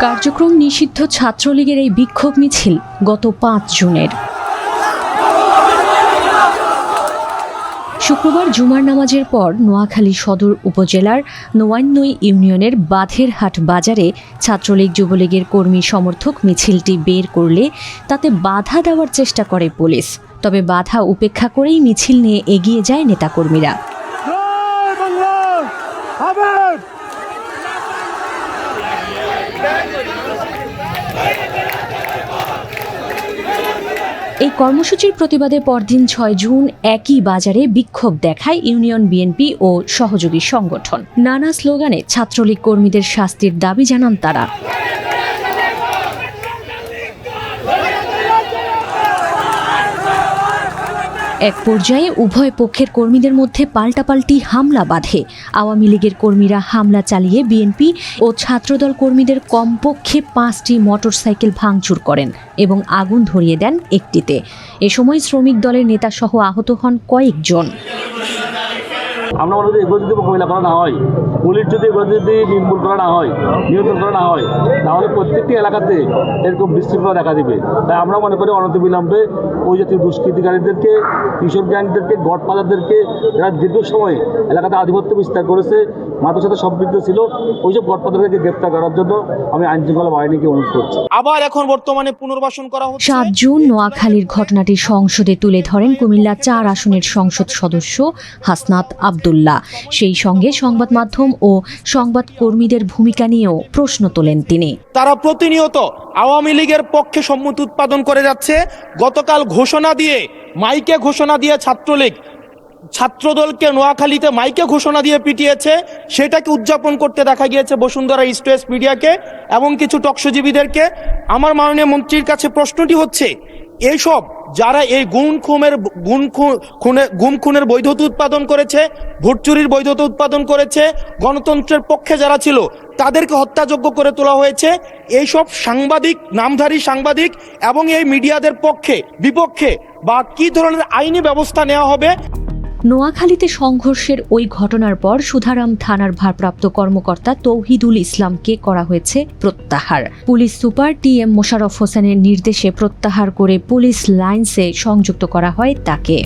কার্যক্রম নিষিদ্ধ ছাত্রলীগের এই বিক্ষোভ মিছিল গত ৫ জুনের। শুক্রবার জুমার নামাজের পর নোয়াখালী সদর উপজেলার নোয়াইনই ইউনিয়নের বাঁধেরহাট বাজারে ছাত্রলীগ যুবলীগের কর্মী সমর্থক মিছিলটি বের করলে তাতে বাধা দেওয়ার চেষ্টা করে পুলিশ। তবে বাধা উপেক্ষা করেই মিছিল নিয়ে এগিয়ে যায় নেতাকর্মীরা। এই কর্মসূচির প্রতিবাদে পরদিন ৬ জুন একই বাজারে বিক্ষোভ দেখায় ইউনিয়ন বিএনপি ও সহযোগী সংগঠন। নানা স্লোগানে ছাত্রলীগ কর্মীদের শাস্তির দাবি জানান তারা। এক পর্যায়ে উভয় পক্ষের কর্মীদের মধ্যে পাল্টাপাল্টি হামলা বাধে। আওয়ামী লীগের কর্মীরা হামলা চালিয়ে বিএনপি ও ছাত্রদল কর্মীদের কমপক্ষে ৫টি মোটরসাইকেল ভাঙচুর করেন এবং আগুন ধরিয়ে দেন একটিতে। এ সময় শ্রমিক দলের নেতাসহ আহত হন কয়েকজন। আমরা মনে করি এগুলো যদি মোকাবিলা করা না হয়, পুলিশ যদি এগুলো যদি নির্মূল করা না হয়, নিয়ন্ত্রণ করা না হয়, তাহলে প্রত্যেকটি এলাকাতে এরকম বিশৃঙ্খলা দেখা দিবে। তাই আমরা মনে করি অনতিবিলম্বে ওই জাতীয় দুষ্কৃতিকারীদেরকে, কিশোর গ্যাংদেরকে, গডফাদারদেরকে, যারা দীর্ঘ সময় এলাকাতে আধিপত্য বিস্তার করেছে, মাদকের সাথে সম্পৃক্ত ছিল, ওইসব গডফাদারদেরকে গ্রেপ্তার করার জন্য আমি আইনশৃঙ্খলা বাহিনীকে অনুরোধ করছি। আবার এখন বর্তমানে পুনর্বাসন করা হচ্ছে। ৭ জুন নোয়াখালীর ঘটনাটি সংসদে তুলে ধরেন কুমিল্লা ৪ আসনের সংসদ সদস্য হাসনাত আব্দুল্লাহ। সেই সঙ্গে সংবাদ মাধ্যম ও সংবাদ কর্মীদের ভূমিকা নিয়েও প্রশ্ন তোলেন তিনি। তারা প্রতিনিয়ত আওয়ামী লীগের পক্ষে সম্মতি উৎপাদন করে যাচ্ছে। গতকাল ঘোষণা দিয়ে, মাইকে ঘোষণা দিয়ে ছাত্রলীগ ছাত্রদলকে নোয়াখালীতে মাইকে ঘোষণা দিয়ে পিটিয়েছে। সেটাকে উদযাপন করতে দেখা গিয়েছে বসুন্ধরা ইস্ট ওয়েস্ট মিডিয়াকে এবং কিছু টকশোজীবীদেরকে। আমার মাননীয় মন্ত্রীর কাছে প্রশ্নটি হচ্ছে, এইসব যারা এই গুম খুনের বৈধতা উৎপাদন করেছে, ভোট চুরির বৈধতা উৎপাদন করেছে, গণতন্ত্রের পক্ষে যারা ছিল তাদেরকে হত্যাযোগ্য করে তোলা হয়েছে, এইসব সাংবাদিক, নামধারী সাংবাদিক এবং এই মিডিয়াদের পক্ষে বিপক্ষে বা কি ধরনের আইনি ব্যবস্থা নেওয়া হবে। নোয়াখালীতে সংঘর্ষের ওই ঘটনার পর সুধারাম থানার ভারপ্রাপ্ত কর্মকর্তা তৌহিদুল ইসলামকে করা হয়েছে প্রত্যাহার। Police super TM. মোশাররফ হোসেনের নির্দেশে প্রত্যাহার করে পুলিশ লাইন্সে সংযুক্ত করা হয় তাকে।